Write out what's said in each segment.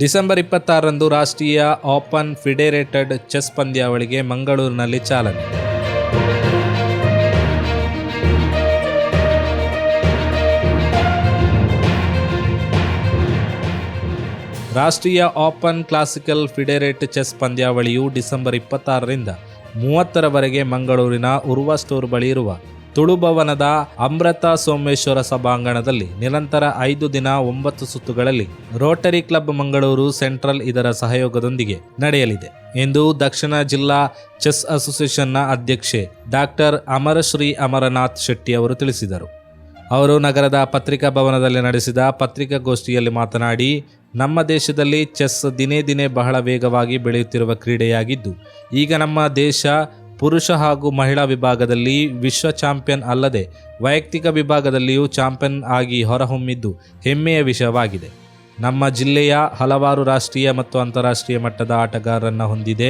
December 26ರಂದು ರಾಷ್ಟ್ರೀಯ open ಫೆಡರೇಟೆಡ್ chess ಪಂದ್ಯಾವಳಿಗೆ ಮಂಗಳೂರಿನಲ್ಲಿ ಚಾಲನೆ. ರಾಷ್ಟ್ರೀಯ ಓಪನ್ ಕ್ಲಾಸಿಕಲ್ ಫೆಡರೇಟ್ ಚೆಸ್ ಪಂದ್ಯಾವಳಿಯು ಡಿಸೆಂಬರ್ 26ರಿಂದ 30ರವರೆಗೆ ಮಂಗಳೂರಿನ ಉರ್ವ ಸ್ಟೋರ್ ಬಳಿ ಇರುವ ತುಳುಭವನದ ಅಮೃತ ಸೋಮೇಶ್ವರ ಸಭಾಂಗಣದಲ್ಲಿ ನಿರಂತರ 5 ದಿನ 9 ಸುತ್ತುಗಳಲ್ಲಿ ರೋಟರಿ ಕ್ಲಬ್ ಮಂಗಳೂರು ಸೆಂಟ್ರಲ್ ಇದರ ಸಹಯೋಗದೊಂದಿಗೆ ನಡೆಯಲಿದೆ ಎಂದು ದಕ್ಷಿಣ ಜಿಲ್ಲಾ ಚೆಸ್ ಅಸೋಸಿಯೇಷನ್ನ ಅಧ್ಯಕ್ಷೆ ಡಾಕ್ಟರ್ ಅಮರಶ್ರೀ ಅಮರನಾಥ್ ಶೆಟ್ಟಿ ಅವರು ತಿಳಿಸಿದರು. ಅವರು ನಗರದ ಪತ್ರಿಕಾ ಭವನದಲ್ಲಿ ನಡೆಸಿದ ಪತ್ರಿಕಾಗೋಷ್ಠಿಯಲ್ಲಿ ಮಾತನಾಡಿ, ನಮ್ಮ ದೇಶದಲ್ಲಿ ಚೆಸ್ ದಿನೇ ದಿನೇ ಬಹಳ ವೇಗವಾಗಿ ಬೆಳೆಯುತ್ತಿರುವ ಕ್ರೀಡೆಯಾಗಿದ್ದು, ಈಗ ನಮ್ಮ ದೇಶ ಪುರುಷ ಹಾಗೂ ಮಹಿಳಾ ವಿಭಾಗದಲ್ಲಿ ವಿಶ್ವ ಚಾಂಪಿಯನ್ ಅಲ್ಲದೆ ವೈಯಕ್ತಿಕ ವಿಭಾಗದಲ್ಲಿಯೂ ಚಾಂಪಿಯನ್ ಆಗಿ ಹೊರಹೊಮ್ಮಿದ್ದು ಹೆಮ್ಮೆಯ ವಿಷಯವಾಗಿದೆ. ನಮ್ಮ ಜಿಲ್ಲೆಯ ಹಲವಾರು ರಾಷ್ಟ್ರೀಯ ಮತ್ತು ಅಂತಾರಾಷ್ಟ್ರೀಯ ಮಟ್ಟದ ಆಟಗಾರರನ್ನು ಹೊಂದಿದೆ.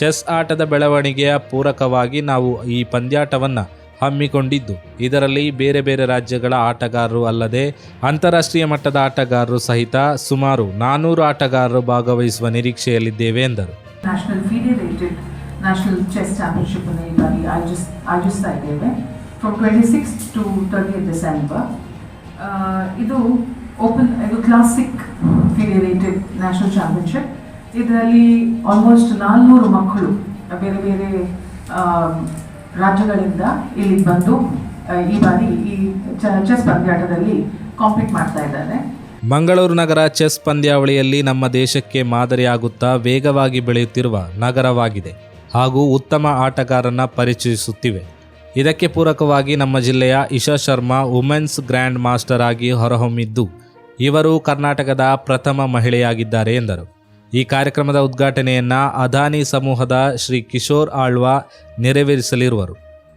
ಚೆಸ್ ಆಟದ ಬೆಳವಣಿಗೆಯ ಪೂರಕವಾಗಿ ನಾವು ಈ ಪಂದ್ಯಾಟವನ್ನು ಹಮ್ಮಿಕೊಂಡಿದ್ದು, ಇದರಲ್ಲಿ ಬೇರೆ ಬೇರೆ ರಾಜ್ಯಗಳ ಆಟಗಾರರು ಅಲ್ಲದೆ ಅಂತಾರಾಷ್ಟ್ರೀಯ ಮಟ್ಟದ ಆಟಗಾರರು ಸಹಿತ ಸುಮಾರು 400 ಆಟಗಾರರು ಭಾಗವಹಿಸುವ ನಿರೀಕ್ಷೆಯಲ್ಲಿದ್ದೇವೆ ಎಂದರು. ನ್ಯಾಷನಲ್ ಚೆಸ್ ಚಾಂಪಿಯನ್ಶಿಪ್ ಅನ್ನು ಈ ಬಾರಿ ಆಯೋಜಿಸ್ತಾ ಇದ್ದೇವೆ from 26th to 30th December. ಇದು ಕ್ಲಾಸಿಕ್ ಫೆಡರೇಟೆಡ್ ನ್ಯಾಷನಲ್ ಚಾಂಪಿಯನ್ಶಿಪ್. ಇದರಲ್ಲಿ ಆಲ್ಮೋಸ್ಟ್ 400 ಮಕ್ಕಳು ಬೇರೆ ಬೇರೆ ರಾಜ್ಯಗಳಿಂದ ಇಲ್ಲಿ ಬಂದು ಈ ಬಾರಿ ಈ ಚೆಸ್ ಪಂದ್ಯಾಟದಲ್ಲಿ ಕಾಂಪೀಟ್ ಮಾಡ್ತಾ ಇದ್ದಾರೆ. ಮಂಗಳೂರು ನಗರ ಚೆಸ್ ಪಂದ್ಯಾವಳಿಯಲ್ಲಿ ನಮ್ಮ ದೇಶಕ್ಕೆ ಮಾದರಿಯಾಗುತ್ತಾ ವೇಗವಾಗಿ ಬೆಳೆಯುತ್ತಿರುವ ನಗರವಾಗಿದೆ ಹಾಗೂ ಉತ್ತಮ ಆಟಗಾರರನ್ನು ಪರಿಚಯಿಸುತ್ತಿವೆ. ಇದಕ್ಕೆ ಪೂರಕವಾಗಿ ನಮ್ಮ ಜಿಲ್ಲೆಯ Isha Sharma women's grand master ಆಗಿ ಹೊರಹೊಮ್ಮಿದ್ದು, ಇವರು ಕರ್ನಾಟಕದ ಪ್ರಥಮ ಮಹಿಳೆಯಾಗಿದ್ದಾರೆ ಎಂದರು. ಈ ಕಾರ್ಯಕ್ರಮದ ಉದ್ಘಾಟನೆಯನ್ನು ಅದಾನಿ ಸಮೂಹದ ಶ್ರೀ ಕಿಶೋರ್ ಆಳ್ವಾ ನೆರವೇರಿಸಲಿರುವರು.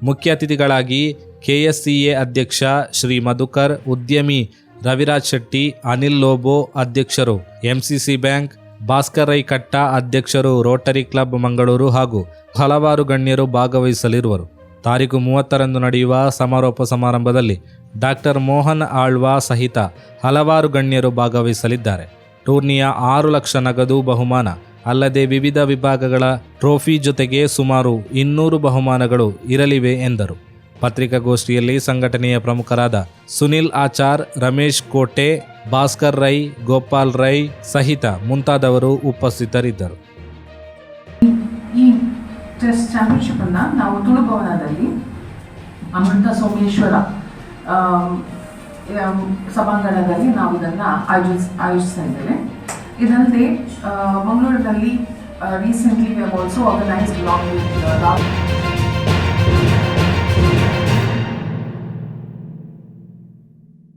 ಮುಖ್ಯ ಅತಿಥಿಗಳಾಗಿ KSCA ಅಧ್ಯಕ್ಷ ಶ್ರೀ ಮಧುಕರ್, ಉದ್ಯಮಿ ರವಿರಾಜ್ ಶೆಟ್ಟಿ, ಅನಿಲ್ ಲೋಬೋ ಅಧ್ಯಕ್ಷರು MCC ಬ್ಯಾಂಕ್, ಭಾಸ್ಕರ್ ರೈ ಕಟ್ಟ ಅಧ್ಯಕ್ಷರು ರೋಟರಿ ಕ್ಲಬ್ ಮಂಗಳೂರು ಹಾಗೂ ಹಲವಾರು ಗಣ್ಯರು ಭಾಗವಹಿಸಲಿರುವರು. ತಾರೀಖು 30ರಂದು ನಡೆಯುವ ಸಮಾರೋಪ ಸಮಾರಂಭದಲ್ಲಿ ಡಾಕ್ಟರ್ ಮೋಹನ್ ಆಳ್ವಾ ಸಹಿತ ಹಲವಾರು ಗಣ್ಯರು ಭಾಗವಹಿಸಲಿದ್ದಾರೆ. ಟೂರ್ನಿಯ 6 ಲಕ್ಷ ನಗದು ಬಹುಮಾನ ಅಲ್ಲದೆ ವಿವಿಧ ವಿಭಾಗಗಳ ಟ್ರೋಫಿ ಜೊತೆಗೆ ಸುಮಾರು 200 ಬಹುಮಾನಗಳು ಇರಲಿವೆ ಎಂದರು. ಪತ್ರಿಕಾಗೋಷ್ಠಿಯಲ್ಲಿ ಸಂಘಟನೆಯ ಪ್ರಮುಖರಾದ ಸುನಿಲ್ ಆಚಾರ್, ರಮೇಶ್ ಕೋಟೆ, ಭಾಸ್ಕರ್ ರೈ, ಗೋಪಾಲ್ ರೈ ಸಹಿತ ಮುಂತಾದವರು ಉಪಸ್ಥಿತರಿದ್ದರು. ಈ ಚೆಸ್ ಚಾಂಪಿಯನ್ಶಿಪ್ ಅನ್ನ ನಾವು ತುಳುಭವನದಲ್ಲಿ ಅಮೃತ ಸೋಮೇಶ್ವರ ಸಭಾಂಗಣದಲ್ಲಿ ನಾವು ಇದನ್ನು ಆಯೋಜಿಸ್ತಾ ಇದ್ದೇವೆ. ಇದಲ್ಲದೆ ಮಂಗಳೂರಿನಲ್ಲಿ recently we have also organised